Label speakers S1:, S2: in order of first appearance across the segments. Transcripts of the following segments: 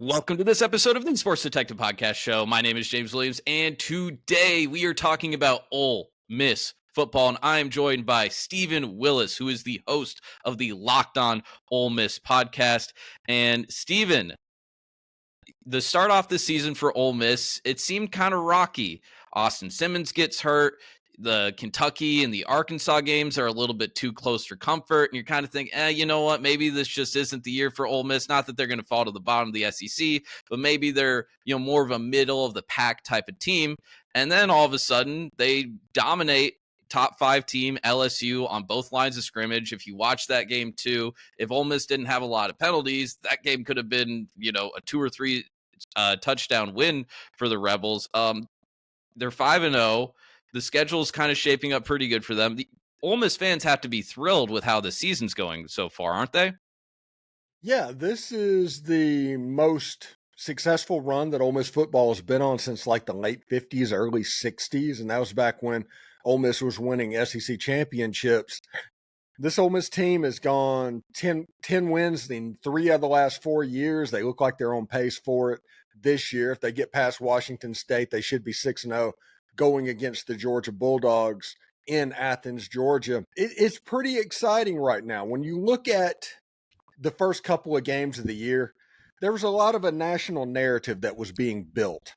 S1: Welcome to this episode of the Sports Detective Podcast Show. My name is James Williams, and today we are talking about Ole Miss football, and I am joined by Stephen Willis, who is the host of the Locked On Ole Miss podcast. And Stephen, the start off this season for Ole Miss, it seemed kind of rocky. Austin Simmons gets hurt. The Kentucky and the Arkansas games are a little bit too close for comfort. And you're kind of thinking, you know what? Maybe this just isn't the year for Ole Miss. Not that they're going to fall to the bottom of the SEC, but maybe they're, more of a middle of the pack type of team. And then all of a sudden they dominate top 5 team LSU on both lines of scrimmage. If you watch that game too, if Ole Miss didn't have a lot of penalties, that game could have been, a 2 or 3 touchdown win for the Rebels. They're 5-0. The schedule is kind of shaping up pretty good for them. The Ole Miss fans have to be thrilled with how the season's going so far, aren't they?
S2: Yeah, this is the most successful run that Ole Miss football has been on since like the late 50s, early 60s. And that was back when Ole Miss was winning SEC championships. This Ole Miss team has gone 10 wins in 3 of the last 4 years. They look like they're on pace for it this year. If they get past Washington State, they should be 6-0 going against the Georgia Bulldogs in Athens, Georgia. It's pretty exciting right now. When you look at the first couple of games of the year, there was a lot of a national narrative that was being built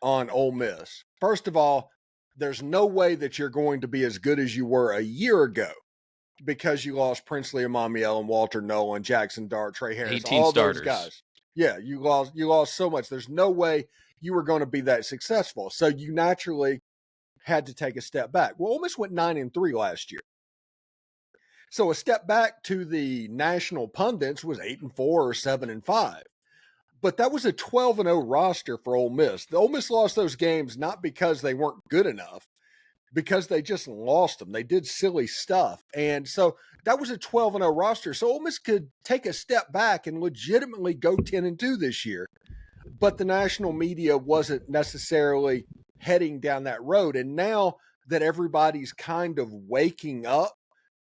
S2: on Ole Miss. First of all, there's no way that you're going to be as good as you were a year ago because you lost Princely Amamiel and Walter Nolan, Jackson Dart, Trey Harris,
S1: 18
S2: all
S1: starters.
S2: those guys. Yeah, you lost so much. There's no way you were going to be that successful. So you naturally had to take a step back. Well, Ole Miss went 9-3 last year. So a step back to the national pundits was 8-4 or 7-5. But that was a 12-0 roster for Ole Miss. The Ole Miss lost those games not because they weren't good enough, because they just lost them. They did silly stuff. And so that was a 12-0 roster. So Ole Miss could take a step back and legitimately go 10-2 this year. But the national media wasn't necessarily heading down that road. And now that everybody's kind of waking up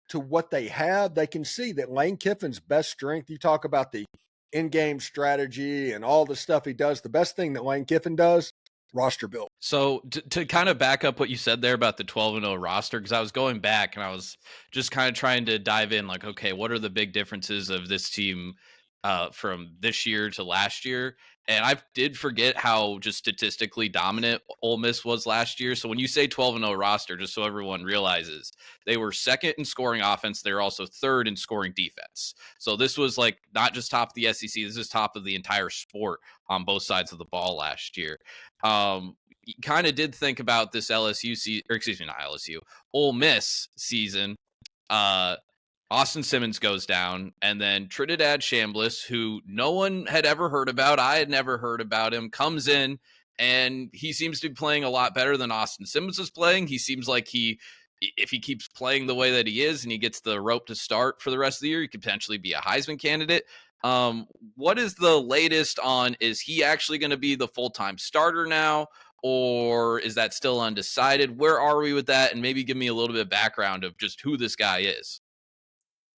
S2: to what they have, they can see that Lane Kiffin's best strength, you talk about the in-game strategy and all the stuff he does, the best thing that Lane Kiffin does, roster build.
S1: So to kind of back up what you said there about the 12-0 roster, because I was going back and I was just kind of trying to dive in like, okay, what are the big differences of this team from this year to last year? And I did forget how just statistically dominant Ole Miss was last year. So when you say 12-0 roster, just so everyone realizes, they were second in scoring offense. They were also third in scoring defense. So this was like not just top of the SEC. This is top of the entire sport on both sides of the ball last year. Kind of did think about this LSU season, or excuse me, not LSU, Ole Miss season. Austin Simmons goes down, and then Trinidad Chambliss, who no one had ever heard about, I had never heard about him, comes in, and he seems to be playing a lot better than Austin Simmons is playing. He seems like if he keeps playing the way that he is and he gets the rope to start for the rest of the year, he could potentially be a Heisman candidate. What is the latest on, is he actually going to be the full-time starter now, or is that still undecided? Where are we with that? And maybe give me a little bit of background of just who this guy is.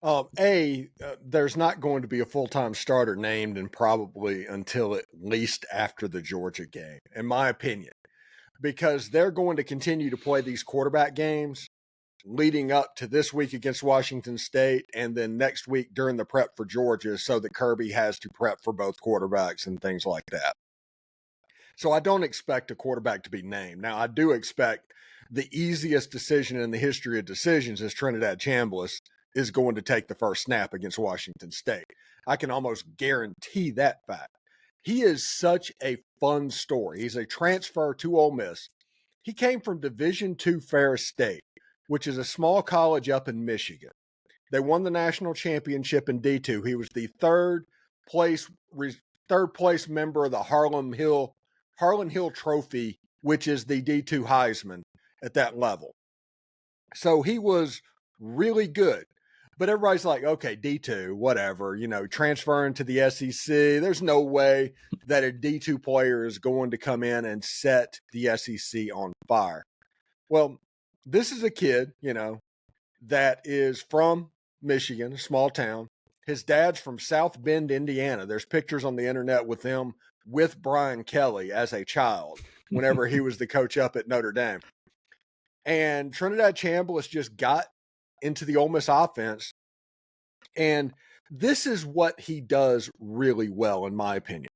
S2: There's not going to be a full-time starter named, and probably until at least after the Georgia game, in my opinion, because they're going to continue to play these quarterback games leading up to this week against Washington State, and then next week during the prep for Georgia, so that Kirby has to prep for both quarterbacks and things like that. So I don't expect a quarterback to be named. Now, I do expect the easiest decision in the history of decisions is Trinidad Chambliss is going to take the first snap against Washington State. I can almost guarantee that fact. He is such a fun story. He's a transfer to Ole Miss. He came from Division II Ferris State, which is a small college up in Michigan. They won the national championship in D2. He was the third place member of the Harlan Hill Trophy, which is the D2 Heisman at that level. So he was really good. But everybody's like, okay, D2, whatever, transferring to the SEC. There's no way that a D2 player is going to come in and set the SEC on fire. Well, this is a kid, that is from Michigan, a small town, His dad's from South Bend, Indiana. There's pictures on the internet with him with Brian Kelly as a child whenever he was the coach up at Notre Dame. And Trinidad Chambliss just got into the Ole Miss offense. And this is what he does really well, in my opinion.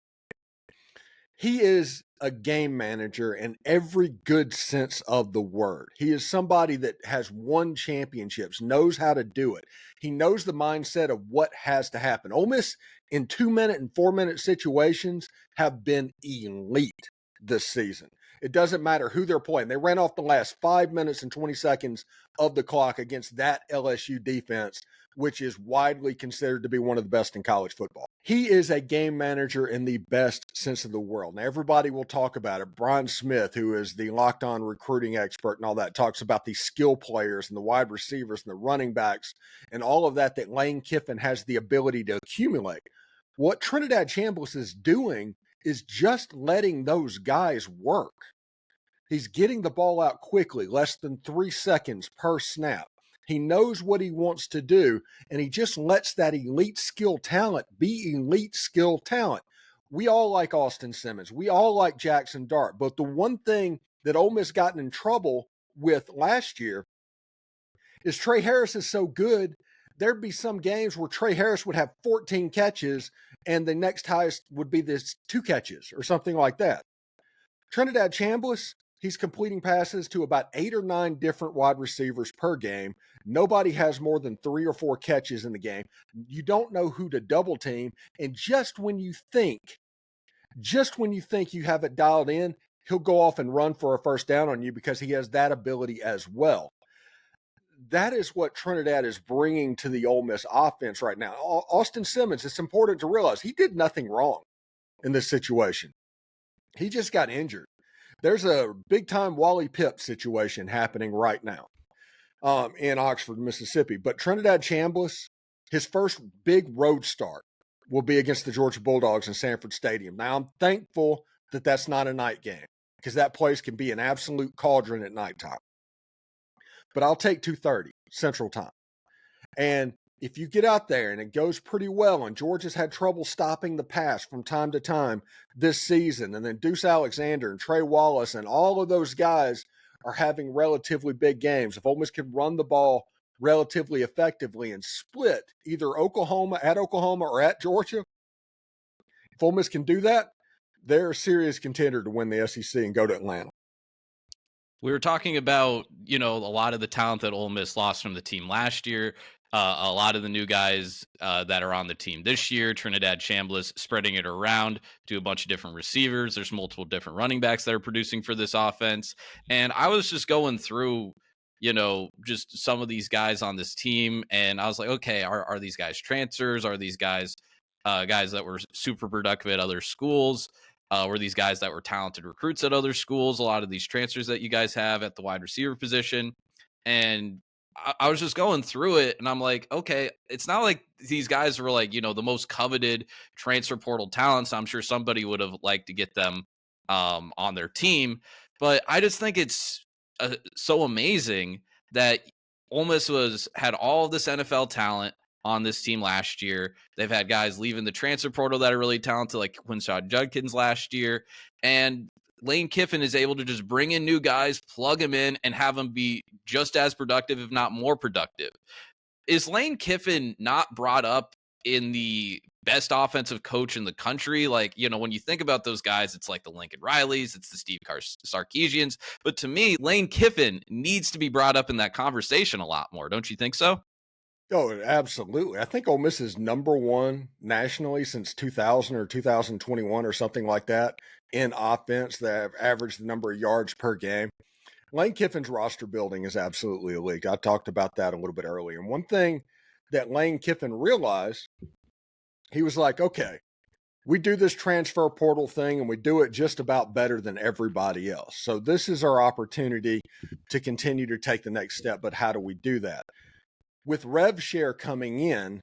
S2: He is a game manager in every good sense of the word. He is somebody that has won championships, knows how to do it. He knows the mindset of what has to happen. Ole Miss in 2-minute and 4-minute situations have been elite this season. It doesn't matter who they're playing. They ran off the last 5 minutes and 20 seconds of the clock against that LSU defense, which is widely considered to be one of the best in college football. He is a game manager in the best sense of the world. Now, everybody will talk about it. Brian Smith, who is the Locked On recruiting expert and all that, talks about the skill players and the wide receivers and the running backs and all of that Lane Kiffin has the ability to accumulate. What Trinidad Chambliss is doing is just letting those guys work. He's getting the ball out quickly, less than 3 seconds per snap. He knows what he wants to do, and he just lets that elite skill talent be elite skill talent. We all like Austin Simmons. We all like Jackson Dart. But the one thing that Ole Miss gotten in trouble with last year is Trey Harris is so good, there'd be some games where Trey Harris would have 14 catches, and the next highest would be this 2 catches or something like that. Trinidad Chambliss, he's completing passes to about 8 or 9 different wide receivers per game. Nobody has more than 3 or 4 catches in the game. You don't know who to double team. And just when you think you have it dialed in, he'll go off and run for a first down on you because he has that ability as well. That is what Trinidad is bringing to the Ole Miss offense right now. Austin Simmons, it's important to realize he did nothing wrong in this situation. He just got injured. There's a big-time Wally Pipp situation happening right now in Oxford, Mississippi. But Trinidad Chambliss, his first big road start will be against the Georgia Bulldogs in Sanford Stadium. Now, I'm thankful that that's not a night game because that place can be an absolute cauldron at nighttime. But I'll take 2:30 Central Time. And if you get out there and it goes pretty well, and Georgia's had trouble stopping the pass from time to time this season, and then Deuce Alexander and Trey Wallace and all of those guys are having relatively big games. If Ole Miss can run the ball relatively effectively and split either Oklahoma or at Georgia, if Ole Miss can do that, they're a serious contender to win the SEC and go to Atlanta.
S1: We were talking about, a lot of the talent that Ole Miss lost from the team last year. A lot of the new guys that are on the team this year, Trinidad Chambliss spreading it around to a bunch of different receivers. There's multiple different running backs that are producing for this offense. And I was just going through, just some of these guys on this team. And I was like, okay, are these guys transfers? Are these guys guys that were super productive at other schools? Were these guys that were talented recruits at other schools? A lot of these transfers that you guys have at the wide receiver position. And I was just going through it and I'm like, okay, it's not like these guys were like, the most coveted transfer portal talents. I'm sure somebody would have liked to get them on their team. But I just think it's so amazing that Ole Miss had all this NFL talent on this team last year. They've had guys leaving the transfer portal that are really talented, like Quinshon Judkins last year. And Lane Kiffin is able to just bring in new guys, plug them in, and have them be just as productive, if not more productive. Is Lane Kiffin not brought up in the best offensive coach in the country? Like, when you think about those guys, it's like the Lincoln Rileys, it's the Steve Sarkisians. But to me, Lane Kiffin needs to be brought up in that conversation a lot more. Don't you think so?
S2: Oh, absolutely. I think Ole Miss is number one nationally since 2000 or 2021 or something like that in offense that have averaged the number of yards per game. Lane Kiffin's roster building is absolutely elite. I talked about that a little bit earlier. And one thing that Lane Kiffin realized, he was like, okay, we do this transfer portal thing and we do it just about better than everybody else. So this is our opportunity to continue to take the next step. But how do we do that? With rev share coming in,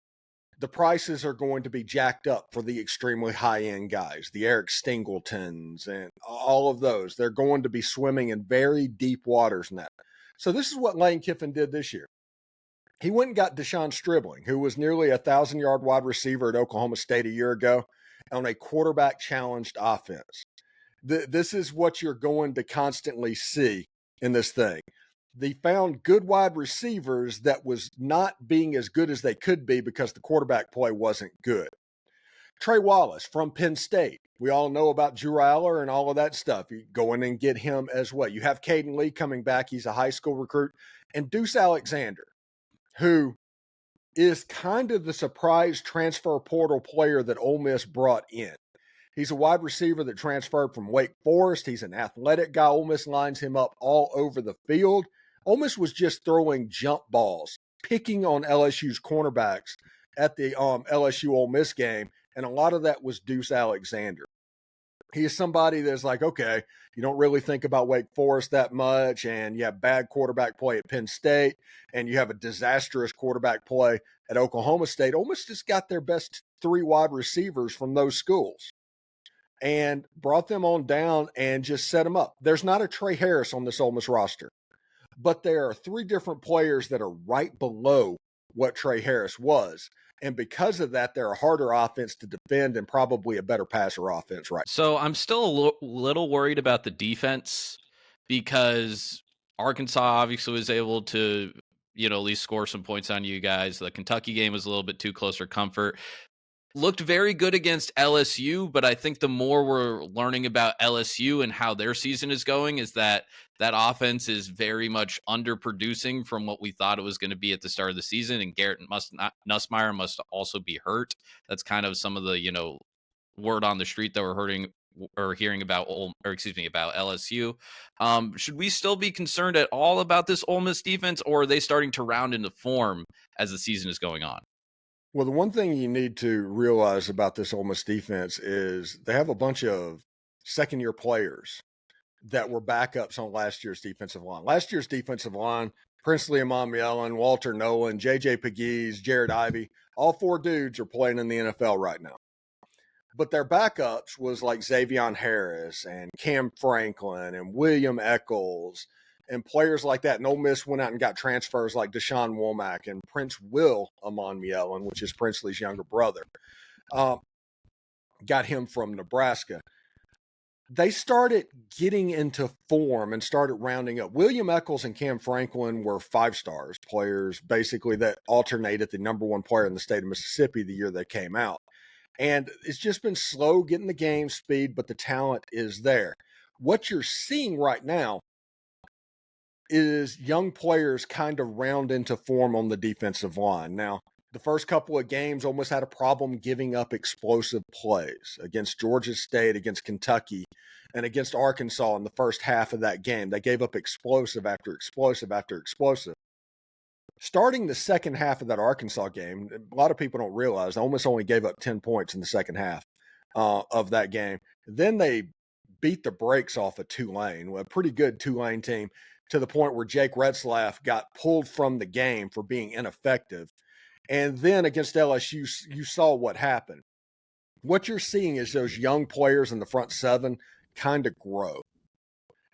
S2: the prices are going to be jacked up for the extremely high-end guys, the Eric Stingletons and all of those. They're going to be swimming in very deep waters now. So this is what Lane Kiffin did this year. He went and got Deshaun Stribling, who was nearly 1,000-yard wide receiver at Oklahoma State a year ago on a quarterback challenged offense. This is what you're going to constantly see in this thing. They found good wide receivers that was not being as good as they could be because the quarterback play wasn't good. Trey Wallace from Penn State. We all know about Drew Aller and all of that stuff. You go in and get him as well. You have Caden Lee coming back. He's a high school recruit. And Deuce Alexander, who is kind of the surprise transfer portal player that Ole Miss brought in. He's a wide receiver that transferred from Wake Forest. He's an athletic guy. Ole Miss lines him up all over the field. Ole Miss was just throwing jump balls, picking on LSU's cornerbacks at the LSU Ole Miss game, and a lot of that was Deuce Alexander. He is somebody that's like, okay, you don't really think about Wake Forest that much, and you have bad quarterback play at Penn State, and you have a disastrous quarterback play at Oklahoma State. Ole Miss just got their best 3 wide receivers from those schools and brought them on down and just set them up. There's not a Trey Harris on this Ole Miss roster, but there are 3 different players that are right below what Trey Harris was. And because of that, they're a harder offense to defend and probably a better passer offense, right?
S1: So I'm still a little worried about the defense because Arkansas obviously was able to, at least score some points on you guys. The Kentucky game was a little bit too close for comfort. Looked very good against LSU, but I think the more we're learning about LSU and how their season is going is that offense is very much underproducing from what we thought it was going to be at the start of the season. And Garrett Nussmeier must also be hurt. That's kind of some of the, word on the street that we're hearing about about LSU. Should we still be concerned at all about this Ole Miss defense, or are they starting to round into form as the season is going on?
S2: Well, the one thing you need to realize about this Ole Miss defense is they have a bunch of second-year players that were backups on last year's defensive line. Last year's defensive line, Princely Amanuelan, Walter Nolan, J.J. Pegues, Jared Ivey, all 4 dudes are playing in the NFL right now. But their backups was like Xavier Harris and Cam Franklin and William Eccles and players like that. And Ole Miss went out and got transfers like Deshaun Womack and Prince Will Amanuelan, which is Princely's younger brother. Got him from Nebraska. They started getting into form and started rounding up. William Eccles and Cam Franklin were 5-stars players, basically, that alternated the number 1 player in the state of Mississippi the year they came out. And it's just been slow getting the game speed, but the talent is there. What you're seeing right now is young players kind of round into form on the defensive line. Now, the first couple of games almost had a problem giving up explosive plays against Georgia State, against Kentucky, and against Arkansas in the first half of that game. They gave up explosive after explosive after explosive. Starting the second half of that Arkansas game, a lot of people don't realize Ole Miss only gave up 10 points in the second half of that game. Then they beat the brakes off of Tulane, a pretty good Tulane team, to the point where Jake Retzlaff got pulled from the game for being ineffective. And then against LSU, you saw what happened. What you're seeing is those young players in the front 7 kind of grow.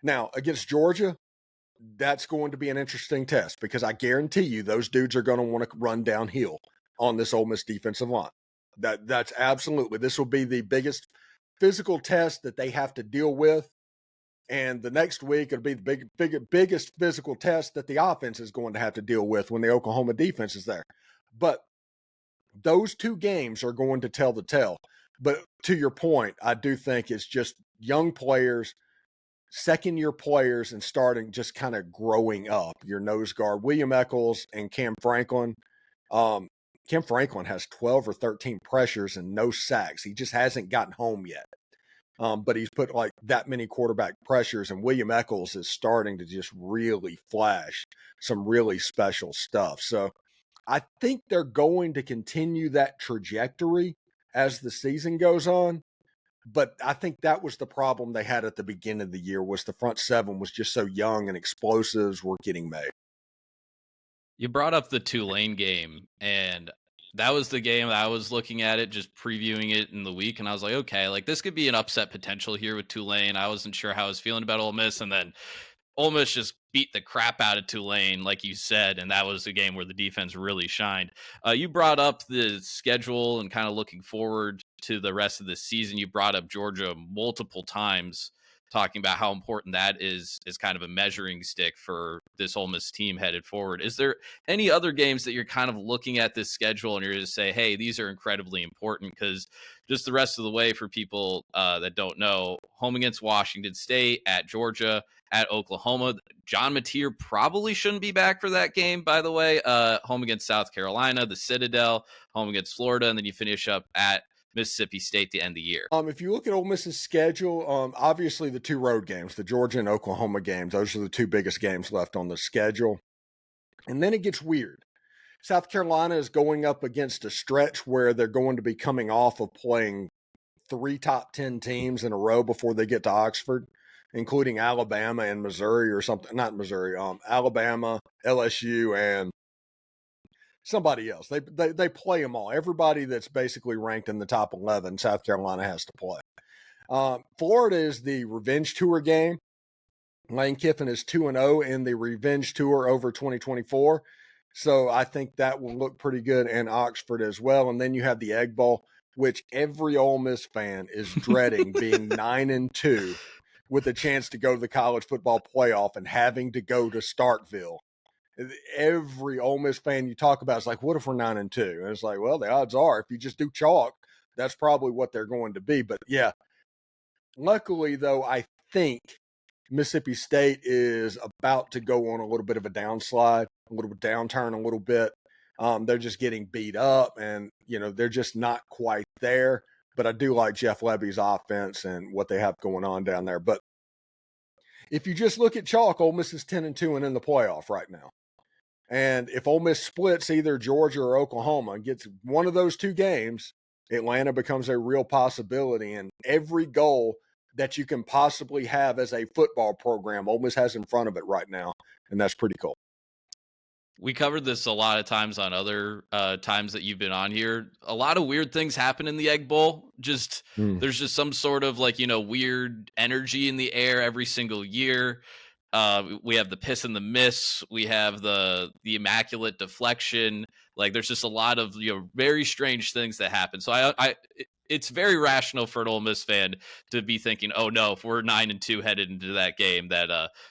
S2: Now, against Georgia, that's going to be an interesting test because I guarantee you those dudes are going to want to run downhill on this Ole Miss defensive line. That's absolutely. This will be the biggest physical test that they have to deal with. And the next week, it'll be the biggest physical test that the offense is going to have to deal with when the Oklahoma defense is there. But those 2 games are going to tell the tale. But to your point, I do think it's just young players, second-year players, and starting just kind of growing up. Your nose guard, William Eccles and Cam Franklin. Cam Franklin has 12 or 13 pressures and no sacks. He just hasn't gotten home yet. But he's put like that many quarterback pressures, and William Eccles is starting to just really flash some really special stuff. So I think they're going to continue that trajectory as the season goes on. But I think that was the problem they had at the beginning of the year, was the front 7 was just so young and explosives were getting made.
S1: You brought up the Tulane game, and that was the game I was looking at it, just previewing it in the week, and I was like, okay, like this could be an upset potential here with Tulane. I wasn't sure how I was feeling about Ole Miss, and then Ole Miss just beat the crap out of Tulane, like you said, and that was a game where the defense really shined. You brought up the schedule and kind of looking forward to the rest of the season. You brought up Georgia multiple times, talking about how important that is kind of a measuring stick for this Ole Miss team headed forward. Is there any other games that you're kind of looking at this schedule and you're going to say, hey, these are incredibly important? Because just the rest of the way for people that don't know, home against Washington State, at Georgia, at Oklahoma. John Mateer probably shouldn't be back for that game, by the way. Home against South Carolina, the Citadel, home against Florida, and then you finish up at Mississippi State the end of the year.
S2: If you look at Ole Miss's schedule, obviously the two road games, the Georgia and Oklahoma games, those are the two biggest games left on the schedule. And then it gets weird. South Carolina is going up against a stretch where they're going to be coming off of playing 3 top 10 teams in a row before they get to Oxford, including Alabama and Missouri or something. Not Missouri, Alabama, LSU, and somebody else. They play them all. Everybody that's basically ranked in the top 11, South Carolina has to play. Florida is the revenge tour game. Lane Kiffin is 2-0 in the revenge tour over 2024. So I think that will look pretty good in Oxford as well. And then you have the Egg Bowl, which every Ole Miss fan is dreading, being 9-2 with a chance to go to the college football playoff and having to go to Starkville. Every Ole Miss fan you talk about is like, what if we're 9-2? And it's like, well, the odds are if you just do chalk, that's probably what they're going to be. But yeah, luckily though, I think Mississippi State is about to go on a little bit of a downslide, a little bit downturn, a little bit. They're just getting beat up, and they're just not quite there. But I do like Jeff Levy's offense and what they have going on down there. But if you just look at chalk, Ole Miss is 10-2 and in the playoff right now. And if Ole Miss splits either Georgia or Oklahoma and gets one of those two games, Atlanta becomes a real possibility. And every goal that you can possibly have as a football program, Ole Miss has in front of it right now, and that's pretty cool.
S1: We covered this a lot of times on other times that you've been on here. A lot of weird things happen in the Egg Bowl. There's just some sort of weird energy in the air every single year. We have the piss and the miss. We have the immaculate deflection. There's just a lot of very strange things that happen. So it's very rational for an Ole Miss fan to be thinking, oh no, if we're 9-2 headed into that game, that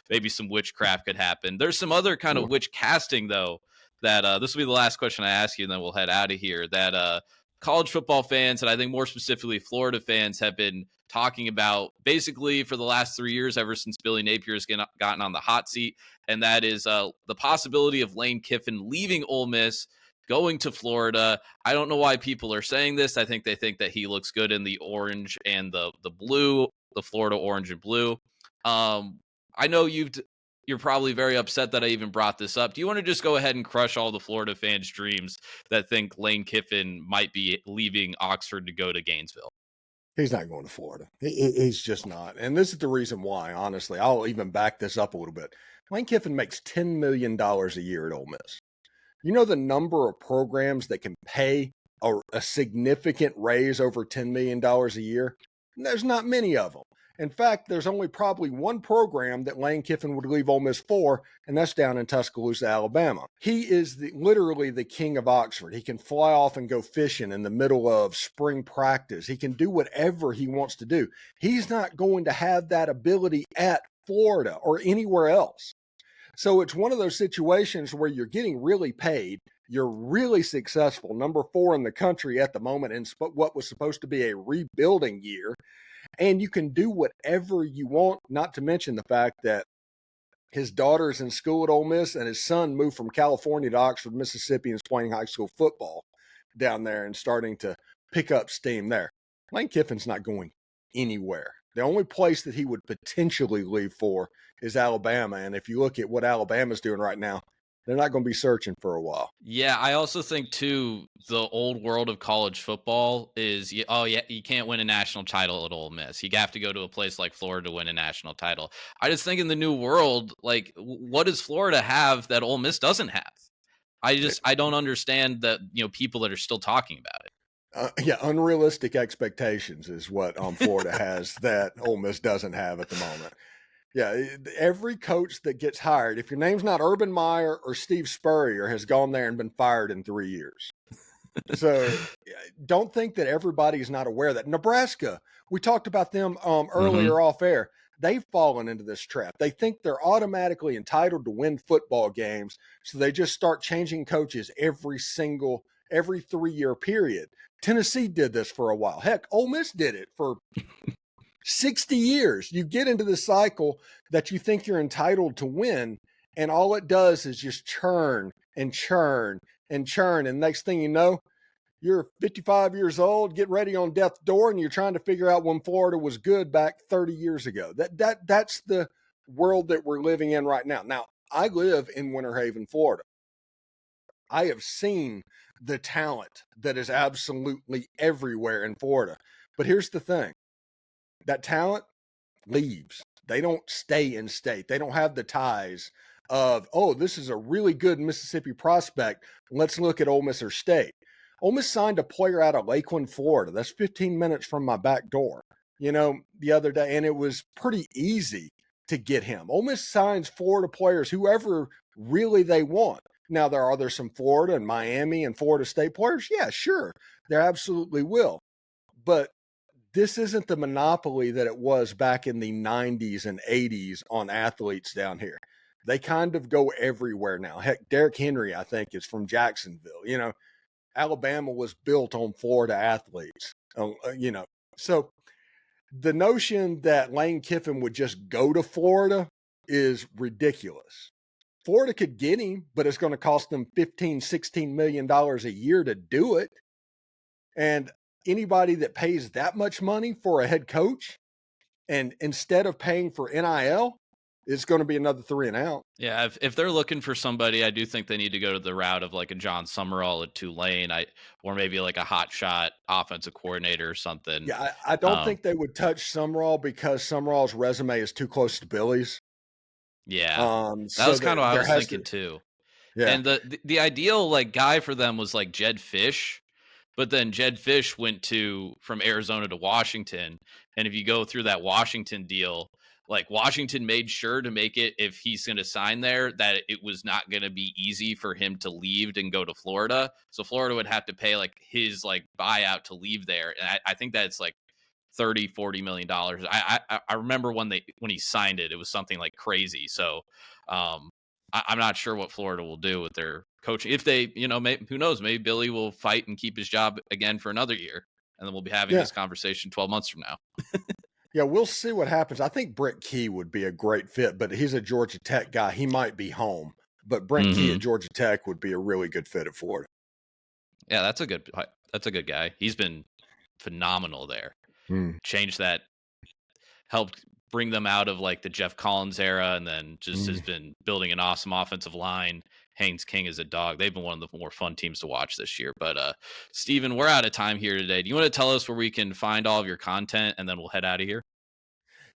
S1: maybe some witchcraft could happen. There's some other kind of witch casting though, that this will be the last question I ask you, and then we'll head out of here, that college football fans, and I think more specifically Florida fans, have been talking about basically for the last 3 years, ever since Billy Napier has gotten on the hot seat. And that is the possibility of Lane Kiffin leaving Ole Miss, going to Florida. I don't know why people are saying this. I think they think that he looks good in the orange and the blue, the Florida orange and blue. I know you're probably very upset that I even brought this up. Do you want to just go ahead and crush all the Florida fans' dreams that think Lane Kiffin might be leaving Oxford to go to Gainesville?
S2: He's not going to Florida. He's just not. And this is the reason why, honestly. I'll even back this up a little bit. Lane Kiffin makes $10 million a year at Ole Miss. You know the number of programs that can pay a significant raise over $10 million a year? There's not many of them. In fact, there's only probably one program that Lane Kiffin would leave Ole Miss for, and that's down in Tuscaloosa, Alabama. He is literally the king of Oxford. He can fly off and go fishing in the middle of spring practice. He can do whatever he wants to do. He's not going to have that ability at Florida or anywhere else. So it's one of those situations where you're getting really paid. You're really successful, number 4 in the country at the moment in what was supposed to be a rebuilding year. And you can do whatever you want, not to mention the fact that his daughter's in school at Ole Miss and his son moved from California to Oxford, Mississippi, and is playing high school football down there and starting to pick up steam there. Lane Kiffin's not going anywhere. The only place that he would potentially leave for is Alabama. And if you look at what Alabama's doing right now, they're not going to be searching for a while.
S1: Yeah, I also think, too, the old world of college football is, you can't win a national title at Ole Miss. You have to go to a place like Florida to win a national title. I just think in the new world, what does Florida have that Ole Miss doesn't have? I don't understand that, people that are still talking about it.
S2: Unrealistic expectations is what Florida has that Ole Miss doesn't have at the moment. Yeah, every coach that gets hired, if your name's not Urban Meyer or Steve Spurrier, has gone there and been fired in 3 years. So don't think that everybody's not aware of that. Nebraska, we talked about them
S1: Hmm.
S2: earlier off air. They've fallen into this trap. They think they're automatically entitled to win football games, so they just start changing coaches every 3-year period. Tennessee did this for a while. Heck, Ole Miss did it for 60 years. You get into the cycle that you think you're entitled to win, and all it does is just churn and churn and churn. And next thing you know, you're 55 years old, get ready on death's door, and you're trying to figure out when Florida was good back 30 years ago. That's the world that we're living in right now. Now, I live in Winter Haven, Florida. I have seen the talent that is absolutely everywhere in Florida. But here's the thing. That talent leaves. They don't stay in state. They don't have the ties of, oh, this is a really good Mississippi prospect. Let's look at Ole Miss or State. Ole Miss signed a player out of Lakeland, Florida. That's 15 minutes from my back door, the other day, and it was pretty easy to get him. Ole Miss signs Florida players, whoever really they want. Now, there's some Florida and Miami and Florida State players. Yeah, sure. There absolutely will. But this isn't the monopoly that it was back in the 90s and 80s on athletes down here. They kind of go everywhere now. Heck, Derrick Henry, I think, is from Jacksonville. Alabama was built on Florida athletes. So the notion that Lane Kiffin would just go to Florida is ridiculous. Florida could get him, but it's going to cost them $15-16 million a year to do it. And anybody that pays that much money for a head coach, and instead of paying for NIL, it's going to be another 3 and out.
S1: Yeah, if they're looking for somebody, I do think they need to go to the route of like a John Summerall at Tulane, or maybe like a hot shot offensive coordinator or something.
S2: Yeah, I don't think they would touch Summerall because Summerall's resume is too close to Billy's.
S1: Yeah, that
S2: So
S1: was kind of what I
S2: there
S1: was
S2: has
S1: thinking
S2: to,
S1: too.
S2: yeah,
S1: And the ideal like guy for them was like Jed Fish, but then Jed Fish went from Arizona to Washington, and if you go through that Washington deal, like Washington made sure to make it, if he's going to sign there, that it was not going to be easy for him to leave and go to Florida. So Florida would have to pay like his like buyout to leave there, and I think that's like 30-40 million dollars. I remember when he signed it, it was something like crazy. So I'm not sure what Florida will do with their coaching. If they, who knows, maybe Billy will fight and keep his job again for another year, and then we'll be having
S2: yeah,
S1: this conversation 12 months from now.
S2: yeah. We'll see what happens. I think Brent Key would be a great fit, but he's a Georgia Tech guy. He might be home, but Brent Key
S1: Hmm.
S2: at Georgia Tech would be a really good fit at Florida.
S1: Yeah, that's a good guy. He's been phenomenal there.
S2: Mm.
S1: Changed that, helped bring them out of like the Jeff Collins era, and then just has
S2: Mm.
S1: been building an awesome offensive line. Haynes King is a dog. They've been one of the more fun teams to watch this year. But Steven, we're out of time here today. Do you want to tell us where we can find all of your content, and then we'll head out of here?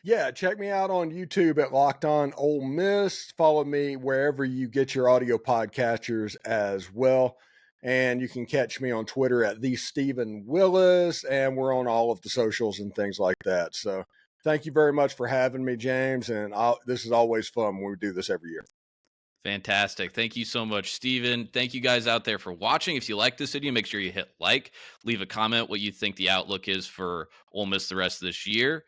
S2: Yeah, check me out on YouTube at Locked On Ole Miss. Follow me wherever you get your audio podcasters as well. And you can catch me on Twitter at the Stephen Willis, and we're on all of the socials and things like that. So thank you very much for having me, James. And this is always fun when we do this every year.
S1: Fantastic. Thank you so much, Steven. Thank you guys out there for watching. If you like this video, make sure you hit like, leave a comment what you think the outlook is for Ole Miss the rest of this year.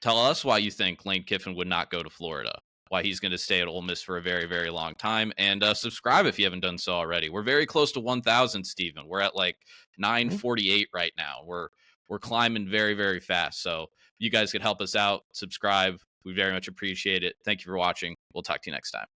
S1: Tell us why you think Lane Kiffin would not go to Florida, why he's going to stay at Ole Miss for a very, very long time. And subscribe if you haven't done so already. We're very close to 1,000, Steven. We're at like 948 right now. We're climbing very, very fast. So you guys could help us out. Subscribe. We very much appreciate it. Thank you for watching. We'll talk to you next time.